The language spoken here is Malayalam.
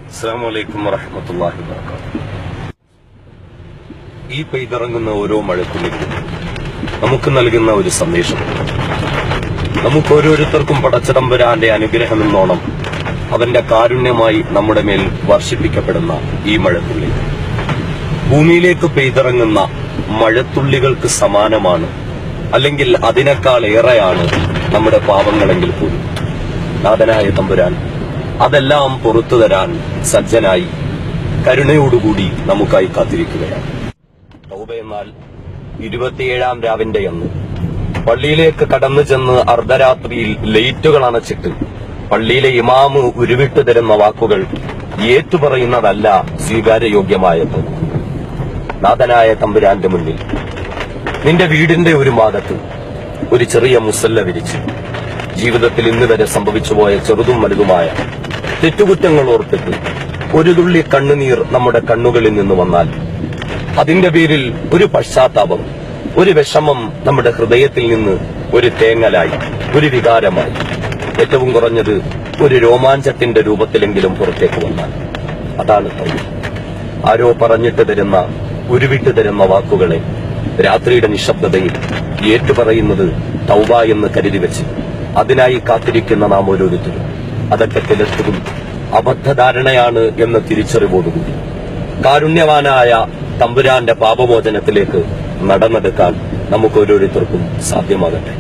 അസ്സലാമു അലൈക്കും വറഹ്മത്തുള്ളാഹി വബറകാതുഹു. ഈ പെയ്തിറങ്ങുന്ന ഓരോ മഴത്തുള്ളികളും നമുക്ക് നൽകുന്ന ഒരു സന്ദേശം. നമുക്ക് ഓരോരുത്തർക്കും പടച്ചതമ്പുരാന്റെ അനുഗ്രഹം എന്നോണം അവന്റെ കാരുണ്യമായി നമ്മുടെ മേൽ വർഷിപ്പിക്കപ്പെടുന്ന ഈ മഴത്തുള്ളി ഭൂമിയിലേക്ക് പെയ്തിറങ്ങുന്ന മഴത്തുള്ളികൾക്ക് സമാനമാണ്, അല്ലെങ്കിൽ അതിനേക്കാൾ ഏറെയാണ് നമ്മുടെ പാപങ്ങളെങ്കിൽ പോലും നാഥനായ തമ്പുരാൻ അതെല്ലാം പുറത്തു തരാൻ സജ്ജനായി കരുണയോടുകൂടി നമുക്കായി കാത്തിരിക്കുകയാണ്. തൗബ എന്നാൽ 27-ാം രാവിന്റെ അന്ന് പള്ളിയിലേക്ക് കടന്നു ചെന്ന് അർദ്ധരാത്രിയിൽ ലൈറ്റുകൾ അണച്ചിട്ട് പള്ളിയിലെ ഇമാമ് ഉരുവിട്ടു തരുന്ന വാക്കുകൾ ഏറ്റുപറയുന്നതല്ല സ്വീകാര്യയോഗ്യമായത്. നാഥനായ തമ്പുരാന്റെ മുന്നിൽ നിന്റെ വീടിന്റെ ഒരു ഭാഗത്ത് ഒരു ചെറിയ മുസല്ല വിരിച്ച് ജീവിതത്തിൽ ഇന്ന് വരെ സംഭവിച്ചുപോയ ചെറുതും വലുതുമായ തെറ്റുകുറ്റങ്ങൾ ഓർത്തിട്ട് ഒരു തുള്ളി കണ്ണുനീർ നമ്മുടെ കണ്ണുകളിൽ നിന്ന് വന്നാൽ അതിന്റെ പേരിൽ ഒരു പശ്ചാത്താപം, ഒരു വിഷമം നമ്മുടെ ഹൃദയത്തിൽ നിന്ന് ഒരു തേങ്ങലായി, ഒരു വികാരമായി, ഏറ്റവും കുറഞ്ഞത് ഒരു രോമാഞ്ചത്തിന്റെ രൂപത്തിലെങ്കിലും പുറത്തേക്ക് വന്നാൽ അതാണ് തൗബ. ആരോ പറഞ്ഞിട്ട് തരുന്ന, ഉരുവിട്ട് തരുന്ന വാക്കുകളെ രാത്രിയുടെ നിശബ്ദതയിൽ ഏറ്റുപറയുന്നത് തൗബ എന്ന് കരുതി വെച്ച് അതിനായി കാത്തിരിക്കുന്ന നാം ഓരോരുത്തരും അതൊക്കെ തികച്ചും അബദ്ധധാരണയാണ് എന്ന തിരിച്ചറിവോടുകൂടി കാരുണ്യവാനായ തമ്പുരാന്റെ പാപമോചനത്തിലേക്ക് നടന്നെടുക്കാൻ നമുക്ക് ഓരോരുത്തർക്കും സാധ്യമാകട്ടെ.